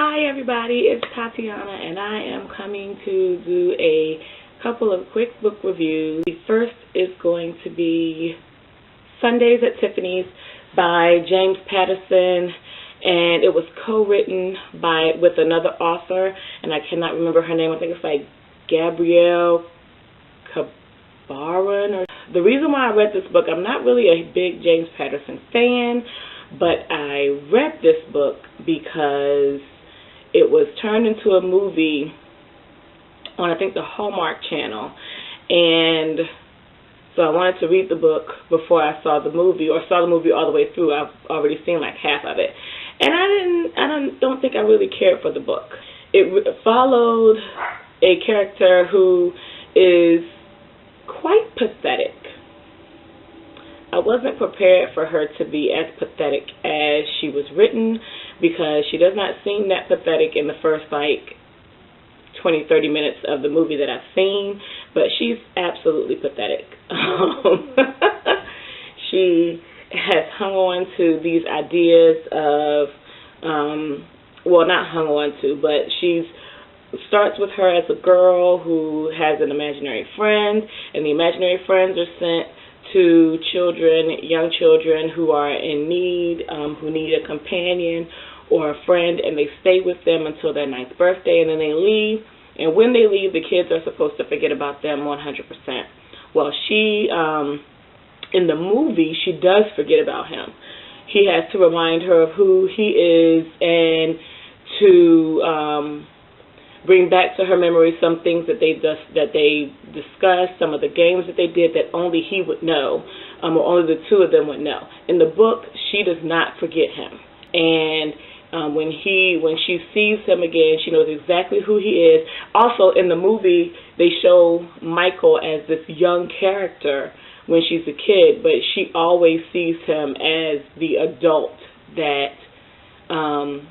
Hi everybody, it's Tatiana and I am coming to do a couple of quick book reviews. The first is going to be Sundays at Tiffany's by James Patterson, and it was co-written with another author, and I cannot remember her name. I think it's like Gabrielle Cabaran. The reason why I read this book, I'm not really a big James Patterson fan, but I read this book because it was turned into a movie on, I think, the Hallmark Channel, and so I wanted to read the book before I saw the movie, or saw the movie all the way through. I've already seen like half of it, and I don't think I really cared for the book. It followed a character who is quite pathetic. I wasn't prepared for her to be as pathetic as she was written, because she does not seem that pathetic in the first like 20-30 minutes of the movie that I've seen, but she's absolutely pathetic. She has hung on to these ideas of, well, not hung on to, but starts with her as a girl who has an imaginary friend, and the imaginary friends are sent to young children who are in need, who need a companion or a friend, and they stay with them until their 9th birthday, and then they leave. And when they leave, the kids are supposed to forget about them 100%. Well, in the movie, she does forget about him. He has to remind her of who he is, and to bring back to her memory some things that they discussed, some of the games that they did that only he would know, or only the two of them would know. In the book, she does not forget him, and when she sees him again, she knows exactly who he is. Also, in the movie, they show Michael as this young character when she's a kid, but she always sees him as the adult that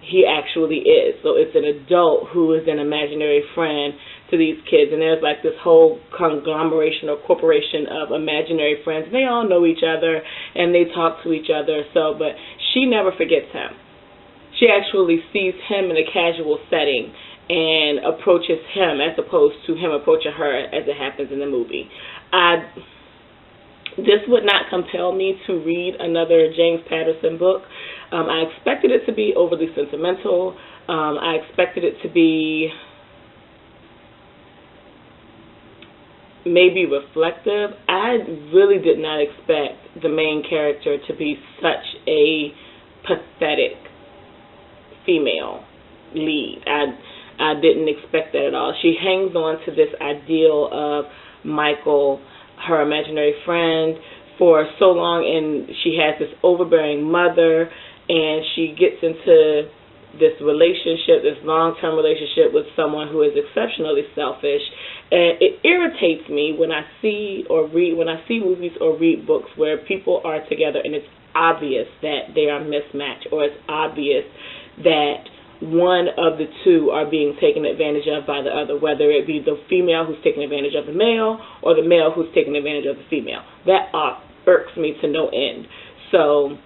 he actually is. So it's an adult who is an imaginary friend to these kids, and there's like this whole conglomeration or corporation of imaginary friends. They all know each other and they talk to each other. But she never forgets him. She actually sees him in a casual setting and approaches him as opposed to him approaching her, as it happens in the movie. This would not compel me to read another James Patterson book. I expected it to be overly sentimental. I expected it to be maybe reflective. I really did not expect the main character to be such a pathetic female lead. I didn't expect that at all. She hangs on to this ideal of Michael, her imaginary friend, for so long, and she has this overbearing mother, and she gets into this relationship, this long-term relationship with someone who is exceptionally selfish, and it irritates me when I see movies or read books where people are together and it's obvious that they are mismatched, or it's obvious that one of the two are being taken advantage of by the other, whether it be the female who's taking advantage of the male or the male who's taking advantage of the female. That irks me to no end. So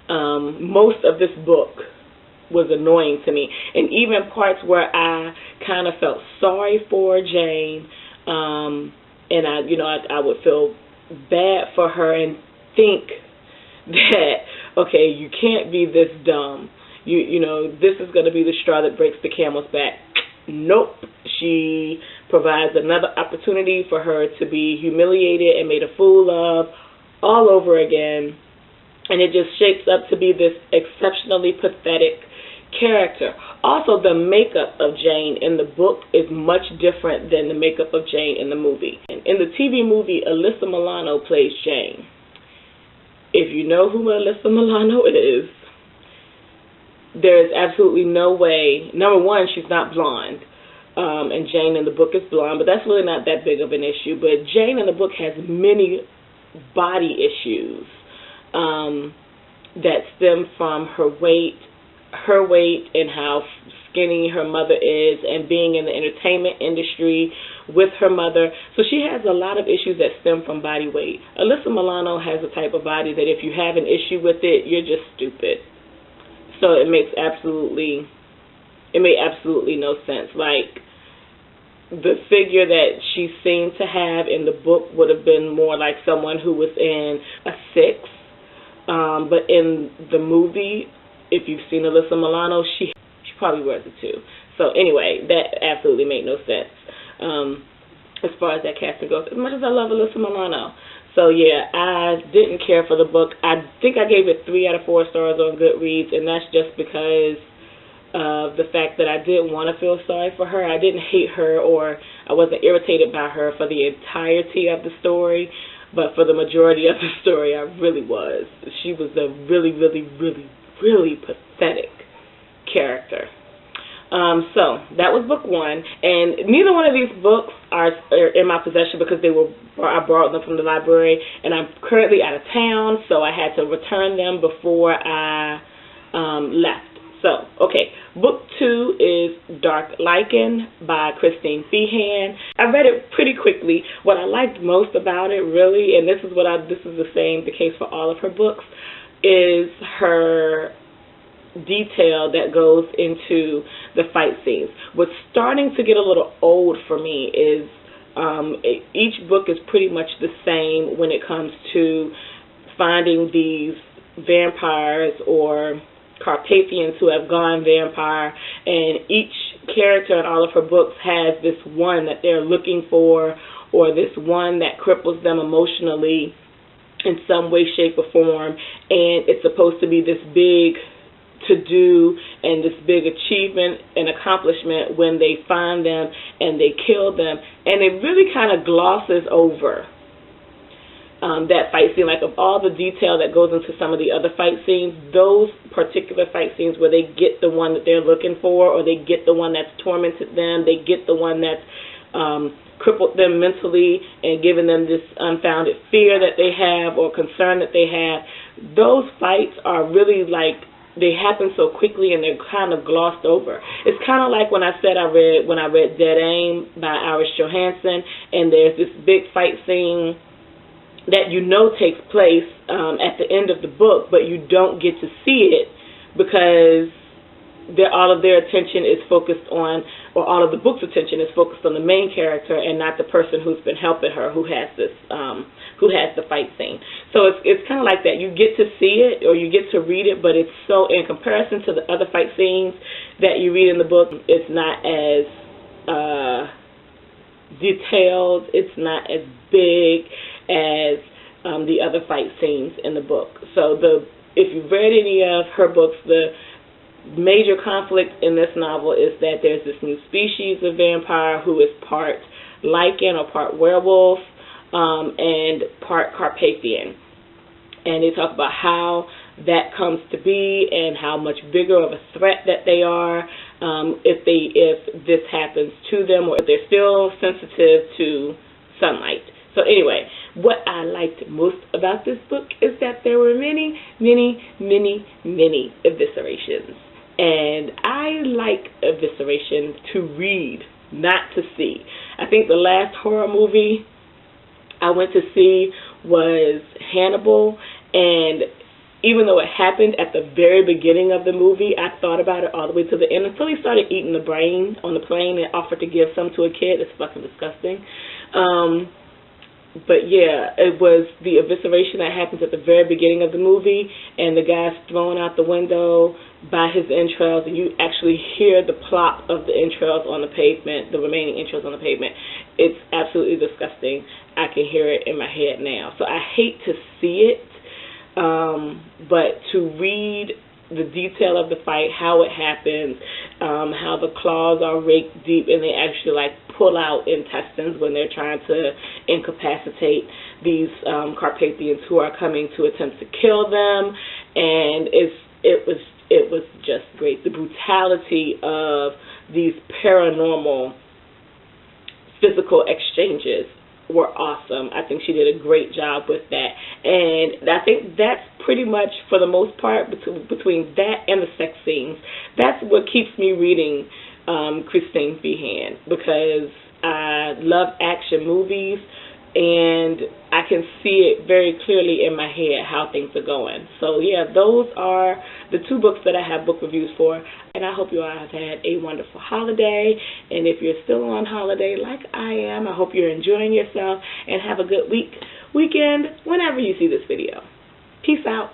most of this book was annoying to me, and even parts where I kind of felt sorry for Jane, and I would feel bad for her and think that, okay, you can't be this dumb. This is going to be the straw that breaks the camel's back. Nope. She provides another opportunity for her to be humiliated and made a fool of all over again. And it just shapes up to be this exceptionally pathetic character. Also, the makeup of Jane in the book is much different than the makeup of Jane in the movie. In the TV movie, Alyssa Milano plays Jane. If you know who Alyssa Milano is, there is absolutely no way. Number one, she's not blonde, and Jane in the book is blonde, but that's really not that big of an issue. But Jane in the book has many body issues that stem from her weight and how skinny her mother is, and being in the entertainment industry with her mother. So she has a lot of issues that stem from body weight. Alyssa Milano has a type of body that if you have an issue with it, you're just stupid. So it makes absolutely it made absolutely no sense. Like, the figure that she seemed to have in the book would have been more like someone who was in a 6. But in the movie, if you've seen Alyssa Milano, she probably wears a 2. So anyway, that absolutely made no sense as far as that casting goes, as much as I love Alyssa Milano. So yeah, I didn't care for the book. I think I gave it 3 out of 4 stars on Goodreads, and that's just because of the fact that I didn't want to feel sorry for her. I didn't hate her, or I wasn't irritated by her for the entirety of the story, but for the majority of the story, I really was. She was a really, really, really, really pathetic character. So that was book 1, and neither one of these books are in my possession because I borrowed them from the library, and I'm currently out of town, so I had to return them before I left. So, okay, book 2 is Dark Lycan by Christine Feehan. I read it pretty quickly. What I liked most about it, really, and this is the case for all of her books, is her detail that goes into the fight scenes. What's starting to get a little old for me is each book is pretty much the same when it comes to finding these vampires or Carpathians who have gone vampire, and each character in all of her books has this one that they're looking for, or this one that cripples them emotionally in some way, shape, or form, and it's supposed to be this big to-do and this big achievement and accomplishment when they find them and they kill them, and it really kind of glosses over that fight scene. Like, of all the detail that goes into some of the other fight scenes, those particular fight scenes where they get the one that they're looking for, or they get the one that's tormented them, they get the one that's crippled them mentally and given them this unfounded fear that they have or concern that they have, those fights are really like, they happen so quickly and they're kind of glossed over. It's kind of like when I said when I read Dead Aim by Iris Johansen, and there's this big fight scene that takes place at the end of the book, but you don't get to see it because all of their attention is focused on, or all of the book's attention is focused on the main character and not the person who's been helping her, who has the fight scene. So it's kind of like that. You get to see it or you get to read it, but it's so, in comparison to the other fight scenes that you read in the book, it's not as detailed, it's not as big as the other fight scenes in the book. So if you've read any of her books, the major conflict in this novel is that there's this new species of vampire who is part Lycan or part werewolf and part Carpathian. And they talk about how that comes to be and how much bigger of a threat that they are if this happens to them, or if they're still sensitive to sunlight. So anyway, what I liked most about this book is that there were many, many, many, many eviscerations. And I like evisceration to read, not to see. I think the last horror movie I went to see was Hannibal, and even though it happened at the very beginning of the movie, I thought about it all the way to the end until he started eating the brain on the plane and offered to give some to a kid. It's fucking disgusting. But yeah, it was the evisceration that happens at the very beginning of the movie, and the guy's thrown out the window by his entrails, and you actually hear the plop of the entrails on the pavement, the remaining entrails on the pavement. It's absolutely disgusting. I can hear it in my head now. So I hate to see it, but to read the detail of the fight, how it happens, how the claws are raked deep and they actually like pull out intestines when they're trying to incapacitate these Carpathians who are coming to attempt to kill them, and it was just great. The brutality of these paranormal physical exchanges were awesome. I think she did a great job with that, and I think that's pretty much, for the most part, between that and the sex scenes, that's what keeps me reading Christine Feehan, because I love action movies, and I I can see it very clearly in my head how things are going. So yeah, those are the 2 books that I have book reviews for, and I hope you all have had a wonderful holiday. And if you're still on holiday like I am, I hope you're enjoying yourself, and have a good weekend whenever you see this video. Peace out.